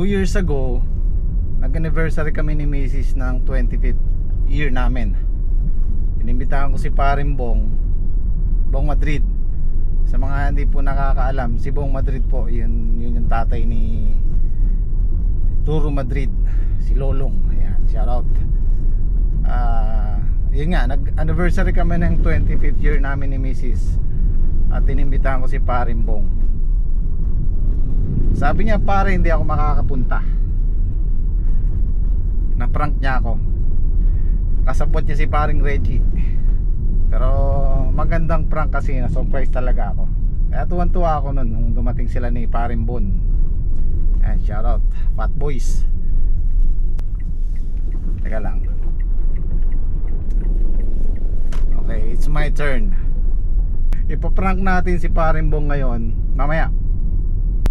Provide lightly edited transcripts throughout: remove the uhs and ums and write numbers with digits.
2 years ago, nag-anniversary kami ni Mrs. ng 25th year namin. Inimbitahan ko si Paring Bong Madrid. Sa mga hindi po nakakaalam, si Bong Madrid po, yun yung tatay ni Ruru Madrid, si Lolong. Ayan, shout out. Yun nga, nag-anniversary kami ng 25th year namin ni Mrs. At inimbitahan ko si Paring Bong. Sabi niya, pare, hindi ako makakapunta. Na-prank niya ako. Kasabot niya si Paring Reggie. Pero magandang prank kasi, na-surprise talaga ako. Kaya tuwan-tuwa ako nun nung dumating sila ni Paring Bon. Ayan, shoutout, Fat Boys. Teka lang. Okay, it's my turn. Ipaprank natin si Paring Bong ngayon mamaya.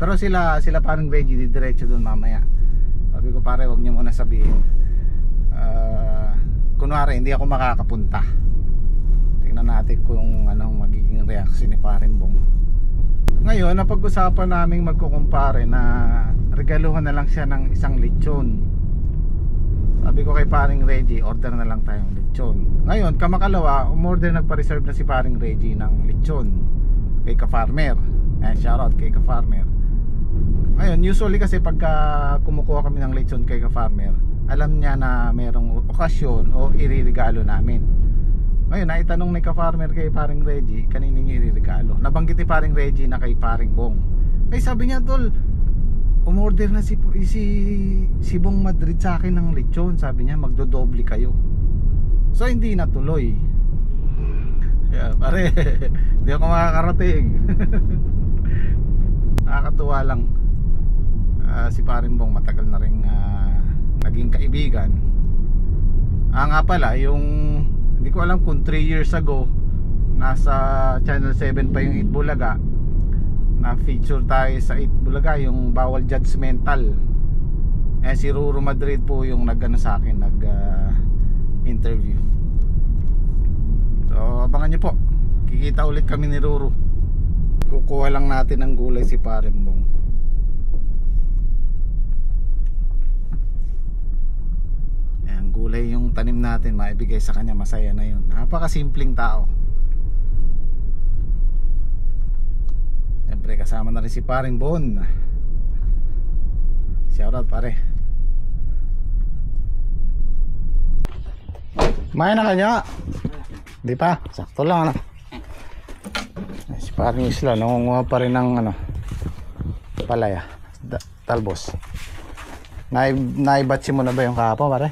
Pero sila Paring Reggie diretso dun mamaya. Sabi ko, pare, wag niyo muna sabihin. Kunwari hindi ako makakapunta. Tingnan natin kung anong magiging reaction ni Paring Bong. Ngayon, napag-usapan naming magkukumpare na regaluhan na lang siya ng isang lechon. Sabi ko kay Paring Reggie, order na lang tayong lechon. Ngayon, kamakalawa, umorder, nagpa-reserve na si Paring Reggie ng lechon kay Ka-Farmer. Shoutout kay Ka-Farmer. Ngayon, usually kasi pagka kumukuha kami ng lechon kay Ka-Farmer, alam niya na merong okasyon o iririgalo namin. Ngayon, naitanong ni Ka-Farmer kay Paring Reggie, kanino niya iririgalo. Nabanggit ni Paring Reggie na kay Paring Bong. Ay, sabi niya, tol, umorder na si Bong Madrid sa akin ng lechon. Sabi niya, magdodoble kayo. So, hindi natuloy. Yeah, pare, hindi ako makakarating. Nakakatuwa lang. Si Paring Bong matagal na rin naging kaibigan. Nga pala, yung hindi ko alam kung 3 years ago nasa Channel 7 pa yung 8 Bulaga, na feature tayo sa 8 Bulaga, yung bawal judgmental. Si Ruru Madrid po yung nag-ano sa akin, interview. So abangan nyo po, kikita ulit kami ni Ruru. Kukuha lang natin ng gulay si Paring Bong. Ayan, gulay yung tanim natin, maibigay sa kanya, masaya na yun. Napakasimpleng tao. Siyempre kasama na rin si Paring Bon. Shoutout, pare. Kumain na kanya? Di pa, sakto lang, ano? Si Paring Isla, nangunguha pa rin ng palaya, talbos. Naibatsi mo na ba yung kahapon, pare?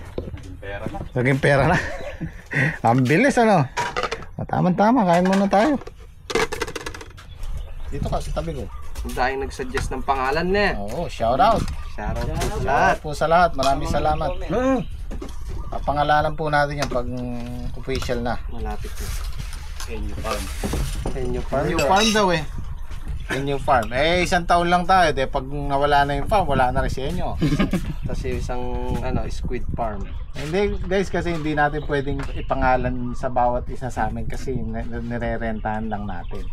Pera na. Naging pera na. Ang bilis, ano? Tama-tama, kain muna tayo. Dito ka, sa tabi ko. Dahil nagsuggest ng pangalan niya. Oo, shoutout. Shoutout po sa lahat. Shoutout po sa lahat, maraming salamat. Pangalanan po natin yan pag official na. Malapit na. Henyo Farm. Henyo Farm. Henyo Farm daw eh. Henyo Farm. Isang taon lang tayo. Pag nawala na yung farm, wala na rin si Henyo. Kasi isang Squid Farm. Hindi guys, kasi hindi natin pwedeng ipangalan sa bawat isa sa amin kasi nirerentahan lang natin.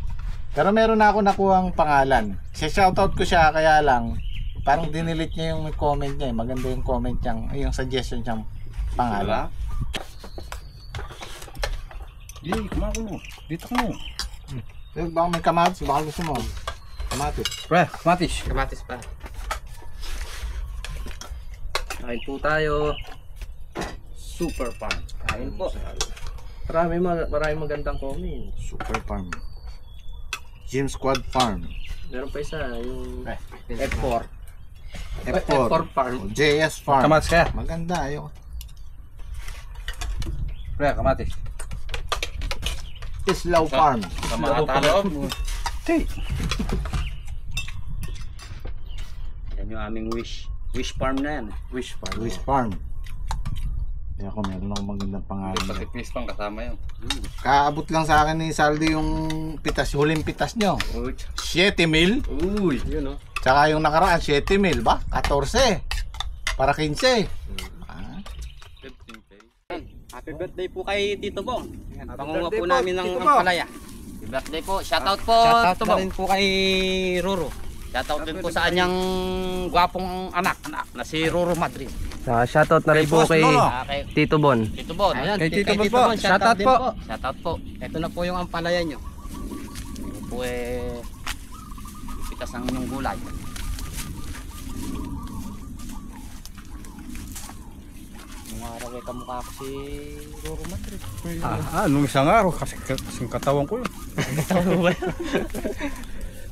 Pero meron na ako nakuhang pangalan. Shoutout ko siya, kaya lang parang dinilit niya yung comment niya. Maganda yung comment niyang, yung suggestion niyang pangalan. Kumako mo. Dito ka mo. Baka may kamatis, baka gusto mo. Kamatis. Pre, kamatis. Kamatis pa. Kain po tayo. Super Farm. Kain po. Maraming magandang comment. Super Farm. Gym Squad Farm. Meron pa isa, yung F4. F4. F4 Farm. JS Farm. Kamatis kaya? Maganda, ayun. Pre, kamatis. Islaw Farm. Kamatalo. Yan yung aming wish farm na yan. Wish Farm. Wish Farm. Kaya ako meron akong magandang pangalan. Pati please pang kasama yun. Kaabot lang sa akin ni Saldi yung pitas, huling pitas nyo. 7,000. Uy, yun o. Tsaka yung nakaraan, 7,000 ba? 14. Para 15. Happy birthday po kay Tito Bong. Pangunga birthday po po, namin ng Tito Bong. palaya. Happy birthday po. Shoutout po. Shoutout Tito na Bong. rin po kay Ruru. Shoutout din po sa kanyang gwapong anak na si Roro Madrid. Shoutout na rin po kay Kay Tito Bon. Tito Bon. Ayan, Kay Tito Bon po. Shoutout din po. Shoutout po. Ito na po yung ampalaya nyo. Ito po pitas ang inyong gulay. Nung araw ay kamukha ko si Roro Madrid. Nung isang araw, kasing katawan ko yun.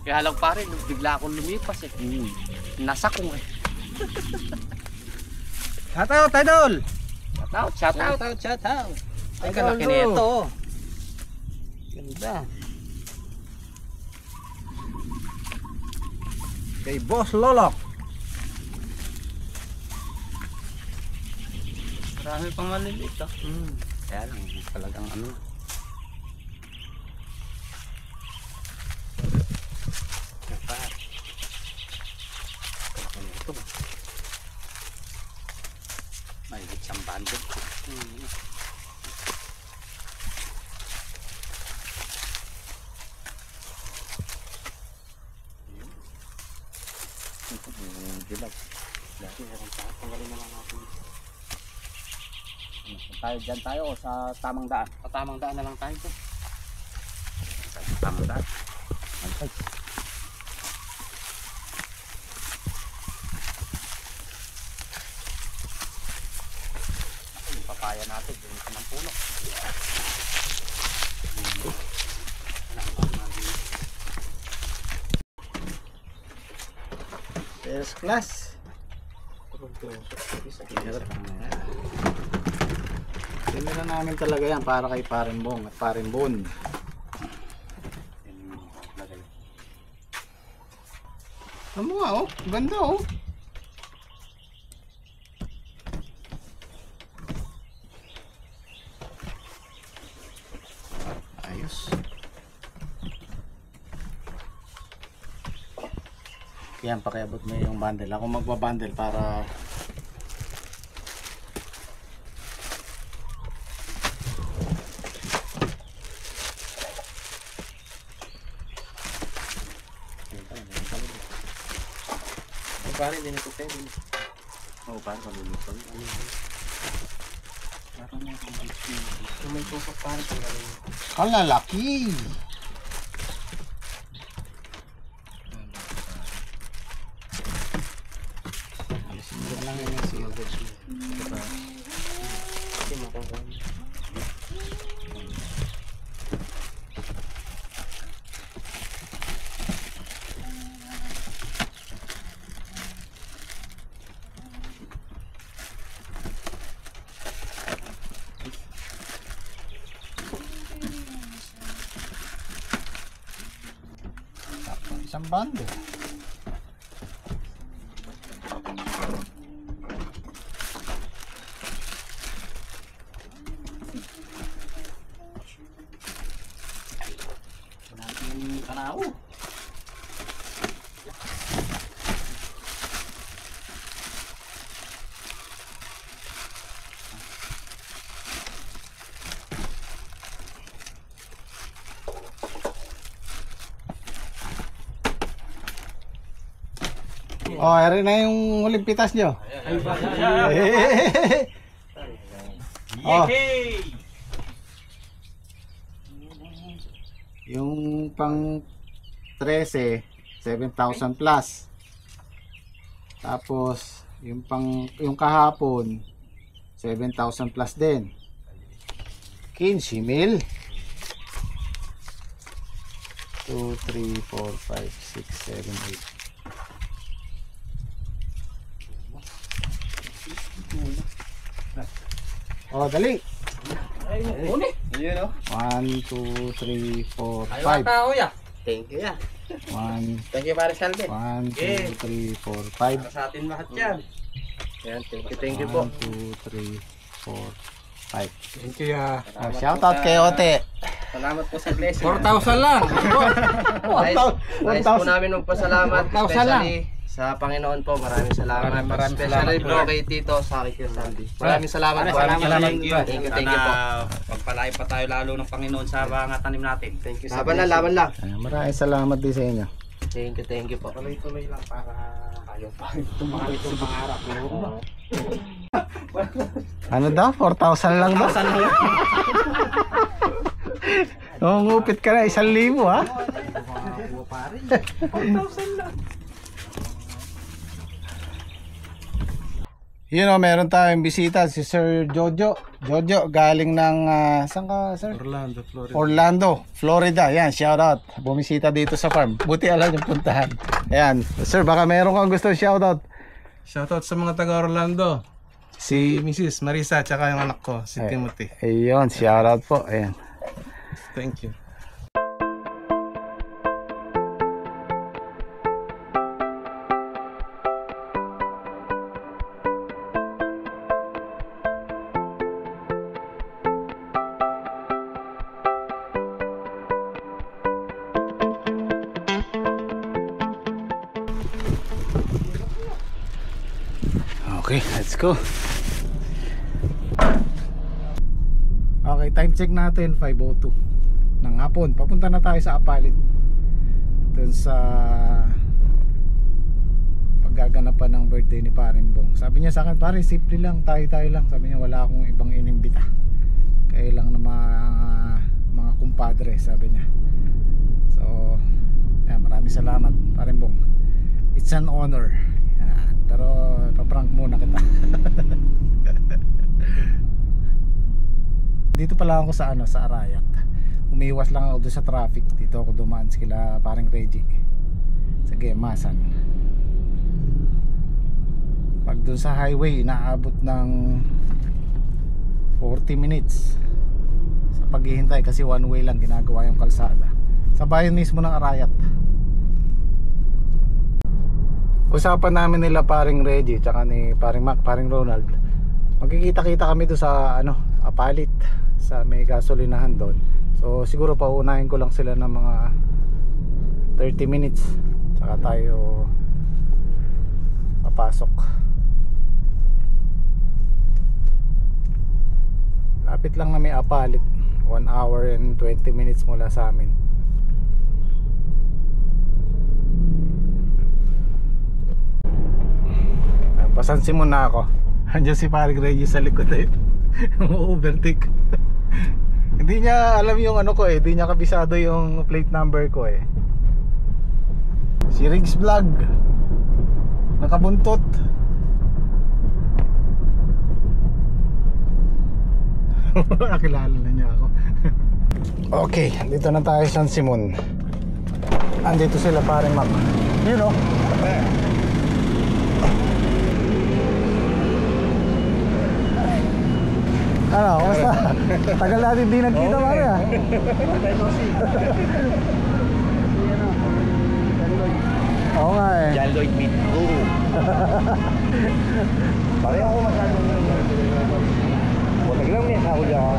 Kaya lang pare, nung bigla akong lumipas nasa kong Shoutout, Idol! Shoutout. Ay, kalaki nito. Ganda. Kay Boss Lolo. Marami pang maliliit Kaya lang, talagang ano. Ito. May isang bandit. Tayo dyan tayo o sa tamang daan. Sa tamang daan na lang tayo po. Sa tamang daan. Antay. Yung papaya natin, yung ng puno. First class. Tinira namin talaga yan para kay Parimbong at Parimbon. Ano nga oh, ganda oh. Ayos. Yan, pakiabot mo yung bundle. Ako magbabundle para Pare, din ito pwede. Oo, parang kalulutol. Parang may tusok pare. kalalaki. Alisin mo lang yun yung silver. Isang bando. Natin kanao. Oh, eri na yung huling pitas nyo. Oh, yung pang 13, 7,000 plus. Tapos, yung kahapon, 7,000 plus din. 15,000. 2, 3, 4, 5, 6, 7, 8. Oh, dali. Ayun o. 1, 2, 3, 4, Ayaw 5. tao ya. Thank you ya. 1, Thank you pare Salve. 1, 2, 3, 4, 5. Para sa atin lahat yan. Ayan, thank you 1, po. 2, 3, 4, 5. Thank you ya. Oh, shoutout kay Ote. Salamat po sa blessing. 4,000 lang. Nais po namin magpasalamat 1,000 lang. especially sa Panginoon po. Maraming salamat. Maraming Especially salamat, po kay Tito sa akin Sandy. Maraming salamat po. Thank you. Thank you po. Pagpalain pa tayo lalo ng Panginoon sa mga tanim natin. Thank you. Laban lang. Maraming salamat din sa inyo. Thank you po. Tuloy-tuloy lang para kayo pa. Tumakamit yung pangarap mo. Ano daw? 4,000 lang daw? 4,000 lang. Ngupit ka na, 1,000 ha? 4,000 lang. Yun o, meron tayong bisita, si Sir Jojo. Jojo, galing ng, saan ka, Sir? Orlando, Florida. Orlando, Florida. Yan, shout out. Bumisita dito sa farm. Buti alam yung puntahan. Ayan. Sir, baka meron kang gusto shout out. Shoutout sa mga taga Orlando. Si Si Mrs. Marisa, tsaka yung anak ko, si Timothy. ayun, shout out po. Ayan. Thank you. Okay, let's go. Okay, time check natin 5:02 ng hapon. Papunta na tayo sa Apalit. Doon sa paggaganapan ng birthday ni Paring Bong. Sabi niya sa akin, pare, simple lang, tayo lang. Sabi niya, wala akong ibang inimbita. Kaya lang na mga kumpadre, sabi niya. So, yan, maraming salamat, Paring Bong. It's an honor. Yan, pero paprank muna kita. Dito pala ako sa sa Arayat. Umiwas lang ako doon sa traffic. Dito ako dumaan sila Paring Reggie sa Gemasan. Pag doon sa highway inaabot ng 40 minutes sa paghihintay kasi one way lang ginagawa yung kalsada sa bayan mismo ng Arayat. Usapan namin nila Paring Reggie tsaka ni Paring Mac, Paring Ronald. Magkikita-kita kami doon sa Apalit, sa may gasolinahan doon. So siguro paunahin ko lang sila ng mga 30 minutes tsaka tayo papasok. Lapit lang na may Apalit, 1 hour and 20 minutes mula sa amin. Pasansin mo na ako. Andiyan si Paring Reggie sa likod eh. Overtake. Hindi niya alam yung ko eh. Hindi niya kabisado yung plate number ko eh. Si Riggs Vlog nakabuntot. Nakilala na niya ako. Okay, dito na tayo sa San Simon. Andito sila Paring Mac. You know. Ano, basta tagal natin di nagkita pare ah. Oo nga eh. John Lloyd Meat Guru. Pareho ako masyadong lang niya ako dyan.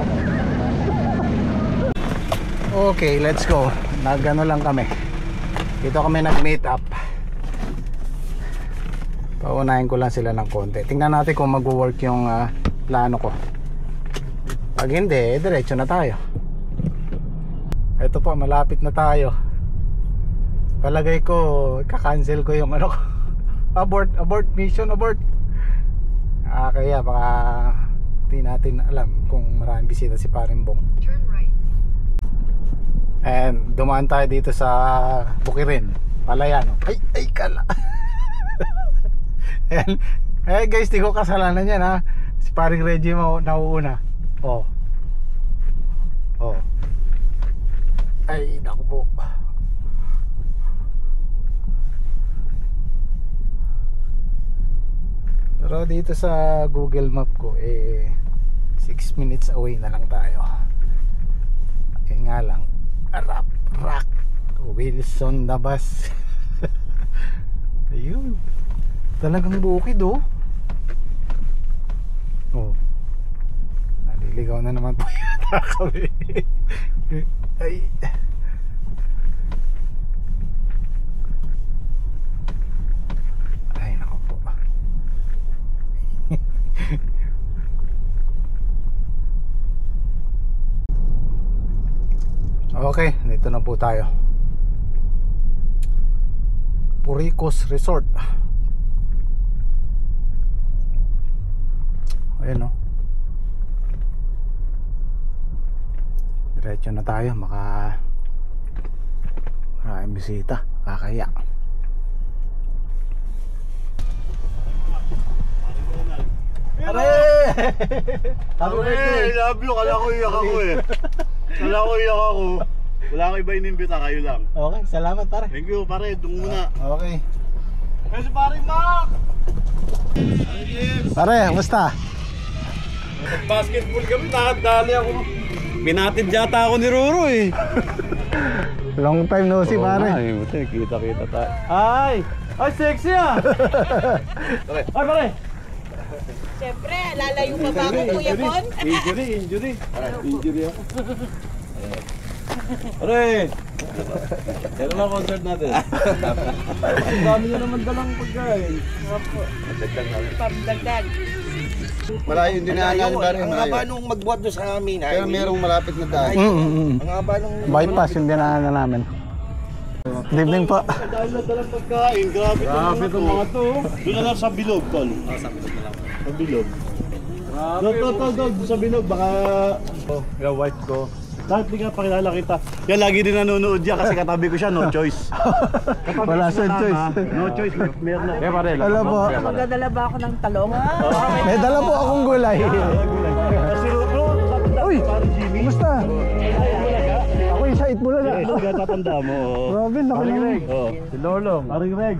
Okay, let's go. Nagano lang kami. Dito kami nag-meet up. Paunahin ko lang sila ng konti. Tingnan natin kung mag-work yung plano ko. Pag hindi, diretso na tayo. Ito po, malapit na tayo. Palagay ko, kakancel ko yung ko. Abort, mission abort. Kaya baka hindi natin alam kung maraming bisita si Paring Bong. Turn right. And dumaan tayo dito sa Bukirin, Palayano. Ay kala. Ayan. Eh guys, di ko kasalanan yan ha. Si Paring Reggie mo nauuna. Oh. Ay, naku po. Pero dito sa Google Map ko 6 minutes away na lang tayo. Nga lang, Rock Wilson na bus. Ayun. Talagang bukid oh. Naliligaw na naman po yata kami. Ay. Ay, naku po. Okay, dito na po tayo. Puricos Resort. Ayan o. Diretso na tayo. Maraming bisita. Kakaya. Are! I love you. Kala ko iyak ako eh. Kala ko iyak ako. Wala ko iba inimbita, kayo lang. Okay, salamat pare. Thank you, pare. Doon muna. Okay. Kasi pare, Mac! Pare, musta? Basketball kami, dali ako. Pinatid yata ako ni Ruro eh. Long time no see pare. Ay, buti, kita-kita tayo. Ay! Ay, sexy ah! Ay, pare! Siyempre, lalayo pa ba ako, Kuya Bon? Injury ako. Pare! Yan naman concert natin. Ang dami na naman dalang pagkain. Pagdagdag. Malayo din na alam pare. Ang haba nung magbuhat doon sa amin. Pero merong malapit na daan. Ang haba nung... Bypass yung dinaanan namin. Good evening po. Dahil na dalang pagkain, grabe itong mga to. Doon na lang sa bilog, tol. Sa bilog na lang. Sa bilog. Tol, sa bilog, baka... Yung wife ko. Dahil di ka pakilala kita. Yan, lagi din nanonood yan kasi katabi ko siya, no choice. Wala siyang choice. No choice, meron na. Kaya pare, Hello po. Magdadala ba ako ng talong? May dala po akong gulay. Kasi Ruro, Uy, parang Jimmy. kumusta? Ako yung sa Itbulaga. Tatanda mo. Robin, Paring nakilang. Reg. Oh, si Lolong. Paring Reg.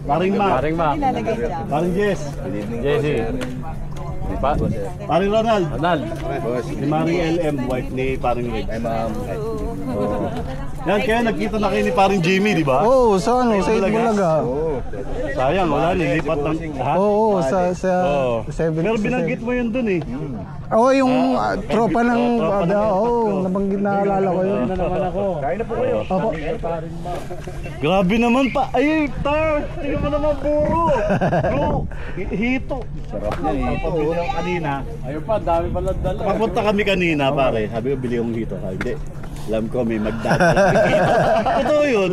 Paring Mac. Paring Mac. Ilalagay siya. Paring Jess. Jessie. Paring Ronald. Si Maring LM, wife ni Paring Reg. Ay, ma'am. Yan, kaya nagkita na kayo ni Paring Jimmy, di ba? Oo, sa ano, sa Itbulaga. Sayang, wala, nilipat ng... Ha? Oo, sa Oo. 7. Pero binanggit mo yun dun eh. Oo, yung tropa ng... tropa ng- Oo, nabanggit na alala ko yun. Kain na po kayo. Opo. Grabe naman pa. Ay, tar! Tingnan mo naman puro. Bro, hito. Sarap na hito. Pabili ako kanina. Ayun pa, dami pala dala. Papunta kami kanina, pare. Sabi ko, bili yung hito. Sabi, hindi. Alam ko, may magdadala. Totoo yun.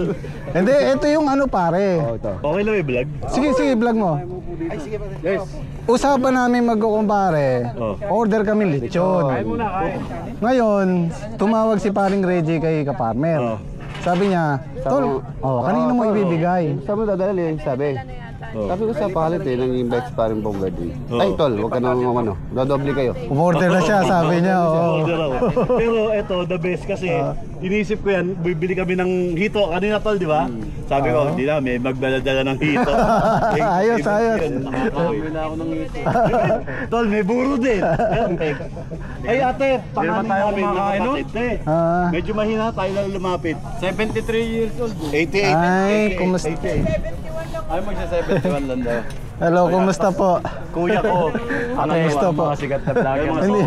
Hindi, ito yung ano pare. Okay lang may vlog? Sige, vlog mo. Yes. Usapan namin magkukumpare. Oh. Order kami lechon. Ngayon, tumawag si paring Reggie kay Kaparmer. Oh. Sabi niya, Tol, kanino mo ibibigay? Saan mo dadali? Sabi. Oh. Sabi ko sa palit eh, nang-invite pa rin pong birthday. Oo. Ay tol, huwag ka nang ano, dodoble kayo. Umorder na siya, sabi niya. Order ako. Pero eto, the best kasi, inisip ko yan, bibili kami ng hito. Kanina tol, di ba? Sabi ko, hindi na, may magdala-dala ng hito. Ayos. Nakakawin na ako ng hito. Tol, may buro din. Ay ate, pangalan namin nakapatid eh. Ah, Medyo mahina tayo lang lumapit. 73 years old. 88. ay, kumusta? Ay, magsa-71 lang daw. Hello, kumusta po? Kuya ko. Kumusta po? Mga sigat na vlogger. Hindi.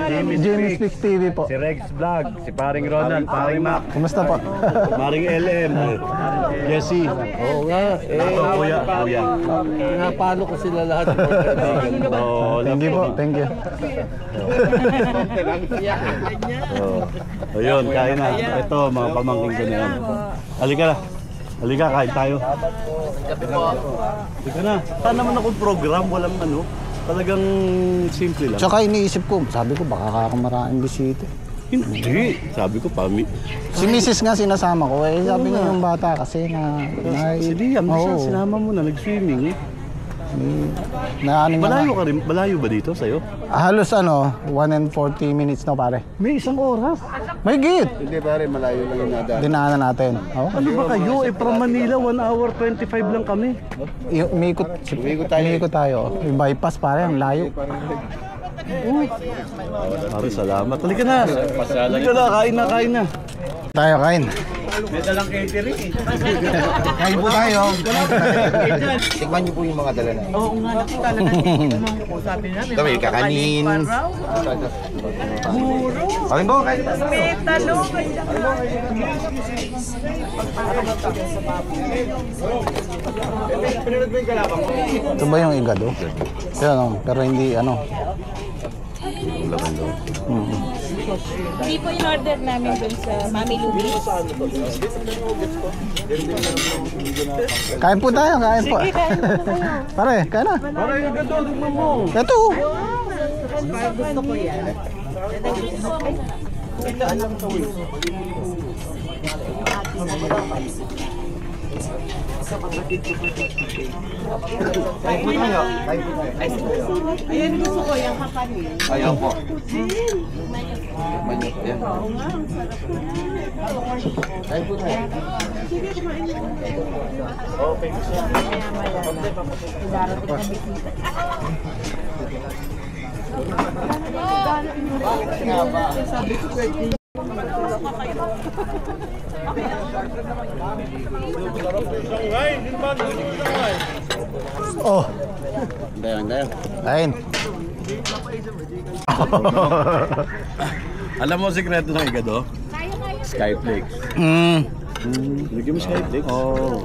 Jimmy Jimmy Speaks TV po. Si Rex Vlog, si Paring Ronald, Paring Mac, Kumusta po? Paring LM, Jessie. Oo nga. Kuya. Pinapalo ko sila lahat. Oo, Thank you po, thank you. Ayun, kain na. Ito, mga pamangkin ko na yan. Halika, kain tayo. Halika na. Saan naman akong program, walang ano. Talagang simple lang. Tsaka iniisip ko, sabi ko baka maraming bisita. Hindi. Sabi ko, Si Mrs. nga sinasama ko, sabi niya yung bata kasi si Liam, Oo. sinama mo na, nag-swimming eh. Ano Malayo ka rin, malayo ba dito sa'yo? Halos 1 and 40 minutes na pare. May isang oras. May git! Hindi pare, malayo lang yung nadaan. Dinaanan natin. Ano ba kayo? From Manila, 1 hour 25 lang kami. Umikot tayo. May bypass pare, ang layo. Pare, salamat. Halika na. Halika na, kain na. Tayo kain. May dalang catering eh. Kain po tayo. Tikman niyo po yung mga dala na. Oo nga, nakita na natin. Sabi namin, Ito, may kakanin. Paring Bong, kain na. may talong. Ito ba yung igado? Pero hindi ano. Hindi po in-order namin dun sa Mami Louie. Kain po tayo, kain po. Sige, kain na kayo. Pare, kain na. Para yung gato, tignan mo. Ito. Gusto ko yan. Ayan, gusto ko yung kapanin. Ayaw po. Manyot yan. Kain po tayo. Oh, Dayan. kain. Alam mo sikreto ng igado? Skyflakes. Lagyan mo Skyflakes? Oo.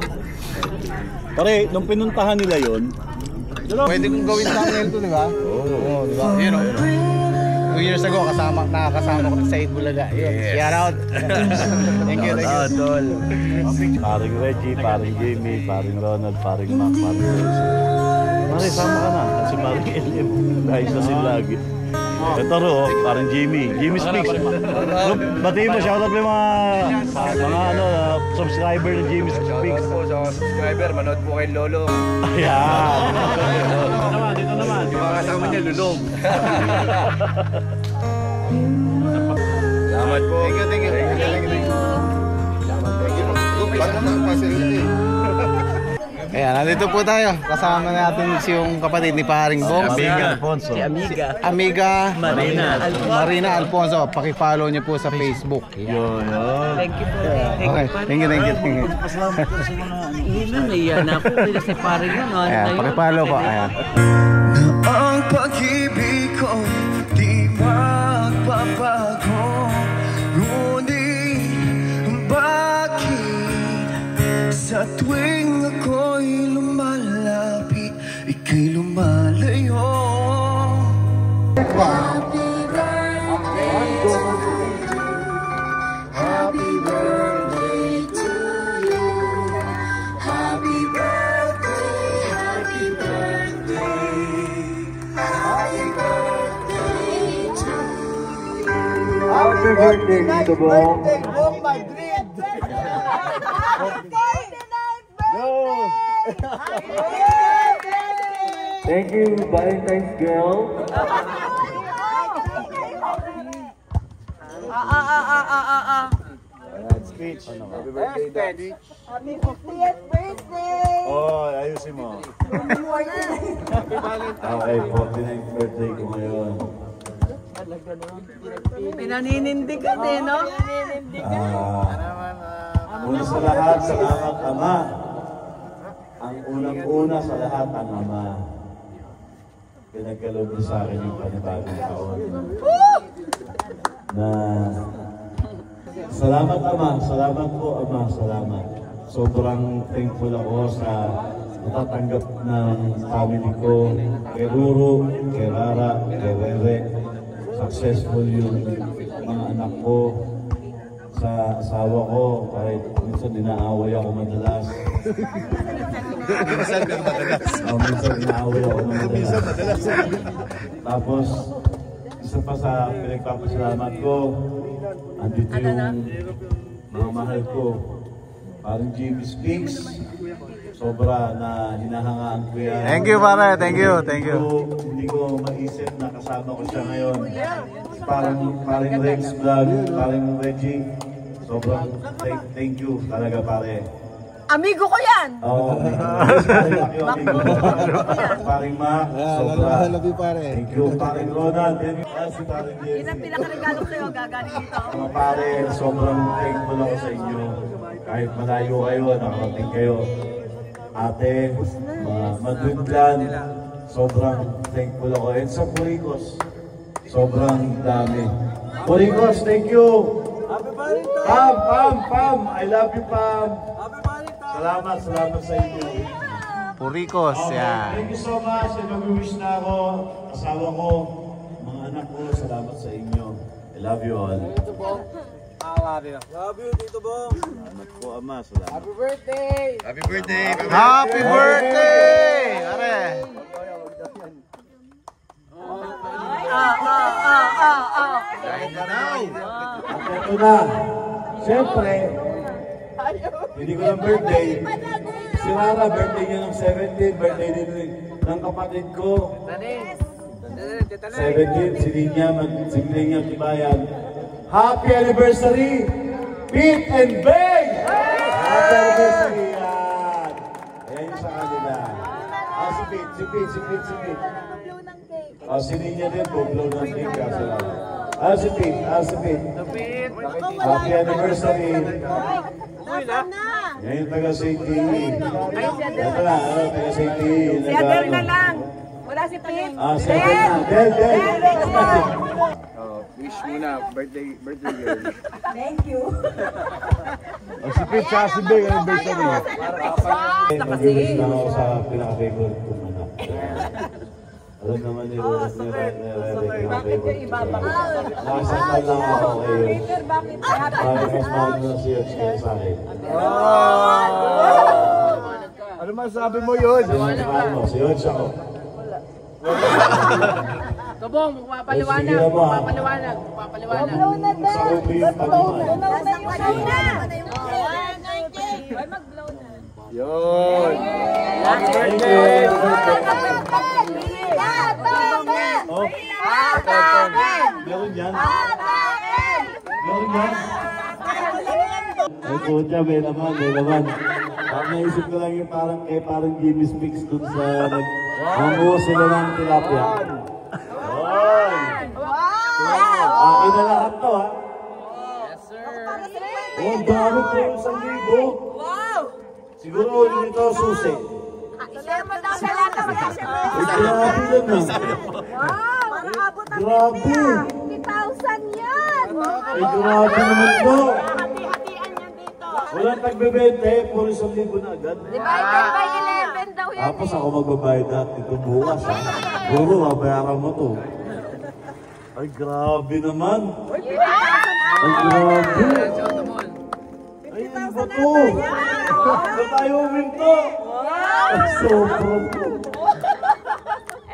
Pare, nung pinuntahan nila yon, Pwede kong gawin thumbnail to, di ba? Oo, di ba? Yun, 2 years ago, nakakasama ko sa Eid Bulaga. Yes. Shout out. Thank you. Tol. Paring Reggie, paring Jamie, paring Ronald, paring Mac, paring Lucy. Mare, sama ka na. Kasi paring LM. Ayos na sila lagi. Ito ro, paring Jamie. Jamie Speaks. Batiin mo, shoutout mo yung mga subscriber ng Jamie Speaks. Po sa subscriber, manood po kay Lolo. Ayan. Dito naman. Yung mga kasama niya, lulong. Salamat po. Thank you. Ayan, nandito po tayo. Kasama natin yung kapatid ni Paring Bong. Amiga Alfonso. Amiga Marina Alfonso. Paki-follow niyo po sa Facebook. Yun. Thank you po. Okay, thank you. Pasalamat ko sa mga Naiyan ako. Kasi parang yun. Ayan, paki-follow po. Ayan. Ang pag-ibig ko di magbabago. Ngunit bakit sa tuwing ako'y lumalapit, ika'y lumalayo? Happy birthday to you. Happy birthday to you. Happy birthday, happy birthday. Happy birthday to you. Happy birthday, Tito Bong. Bong Madrid. Thank you, Valentine's girl. speech. Happy birthday, Daddy. Happy 50th birthday! Oh, ayusin mo. Okay, 49th birthday ko ngayon. Pinaninindigan eh, no? Una sa lahat, salamat Ama. Ang unang-una sa lahat ang Ama. Pinagkaloob niyo sa akin yung panibagong taon. Na salamat Ama, salamat po Ama, salamat. Sobrang thankful ako sa natatanggap ng family ko, kay Ruru, kay Rara, kay Rere. Successful yung mga anak ko, sa asawa ko, kahit minsan dinaaway ako madalas. Minsan dinaaway ako madalas. Tapos, isa pa sa pinagpapasalamat ko, andito yung mga mahal ko. Parang Jamie Speaks, sobra na hinahangaan ko yan. Thank you, pare. Thank you. Hindi ko maisip na kasama ko siya ngayon. Parang Rex Vlog, parang Reggie. Sobrang thank you talaga, pare. Amigo ko yan! Oo. Paring Mac, sobra. Thank you. Paring Ronald, thank you. Si paring Jesse. Yun ang pinakaregalo sa'yo, gagaling dito. Mga pare, sobrang thankful ako sa inyo. Kahit malayo kayo, nakarating kayo. Ate, Madrid Clan, sobrang thankful ako. And sa Puricos, sobrang dami. Puricos, thank you! Pam! I love you, Pam! Salamat sa inyo. Puricos, yan. Thank you so much. And mag-wish na ako, asawa ko, mga anak ko, salamat sa inyo. I love you all. Happy birthday! Happy birthday! Are. At ito na, siyempre, hindi ko ng birthday. Si Rara, birthday niya ng 17, birthday din ng kapatid ko. 17, si Linya Tibayan. Happy anniversary, Pete and Beng! Happy anniversary yan! Ayan yung sa kanila. Si Pete. Si Linya din po, blow ng cake. Si Pete. Happy anniversary. Yan yung taga-St. Ito na, taga-St. Si Adel na lang. Wala si Pete. Si Adel na. Del. Wish muna, birthday girl. Thank you. Si Pete sa si Beng anniversary. Mag-wish na ako sa pinaka-favorite kong anak. Alam naman ni Rose ni pinaka-favorite ko. Nakasakal lang ako kayo. Para mas mahal na si Yoch kaya sa akin. Ano masabi mo yun? Si Yoch ako. Kabong, papaliwanag. Sa ubi yung pagmamahal. Mag-blow na. Yun! Thank you. Meron yan? Meron yan? Ay kutya, may laman. Naisip ko lang yung parang Jimmy's Mix dun sa nanguha sila ng tilapia. Akin na lahat to ha. Yes, sir. Oh, ang dami po yung 1,000. Wow! Siguro dito susi. Share mo daw sa lahat ng Ay, grabe yan na. Wow! Parang abot ang Grabe. 50,000 yan! Ay, grabe naman to. Hati-hatian yan dito. Walang nagbebente, puro 1,000 na agad. Divided by 11 daw yan Tapos ako magbabayad natin ito bukas. Buro, mabayaran mo to. Ay, grabe naman. Ay, grabe. Ay, ano ba to? Ba tayo uminto? Ay, sobrang to.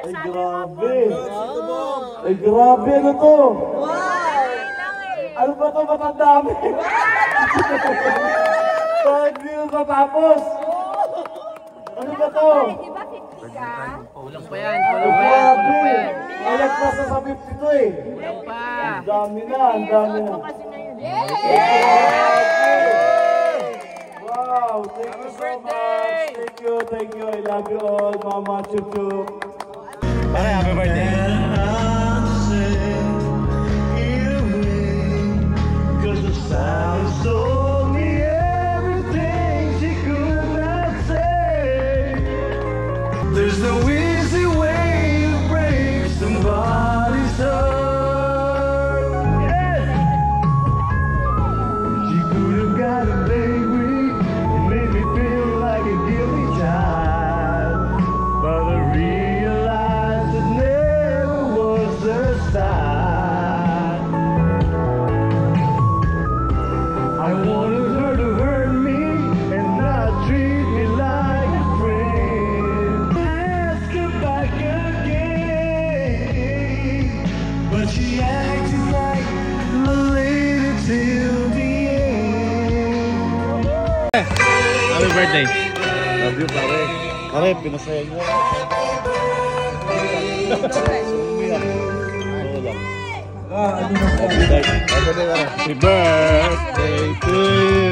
Ay, grabe. Ay, grabe. Ano to? Ano ba to? Ba't ang dami? Bakit di na natapos? Ano ba to? Di ba 50 ka? Kulang pa yan. Ay, grabe. Alagpas na sa 50 to eh. Kulang pa. Ang dami na. Wow, thank you so much. Thank you. I love you all. Mama, chup-chup. Happy birthday. There's no easy way to break somebody's heart. Yes! She could have got a baby and made me feel like a guilty child. But I realized it never was her style. I wanted her to hurt me and not treat me like a friend. Ask her back again, but she acted like a lady till the end. Happy birthday. Love you, pare. Pare, pinasaya niyo. Happy birthday to you.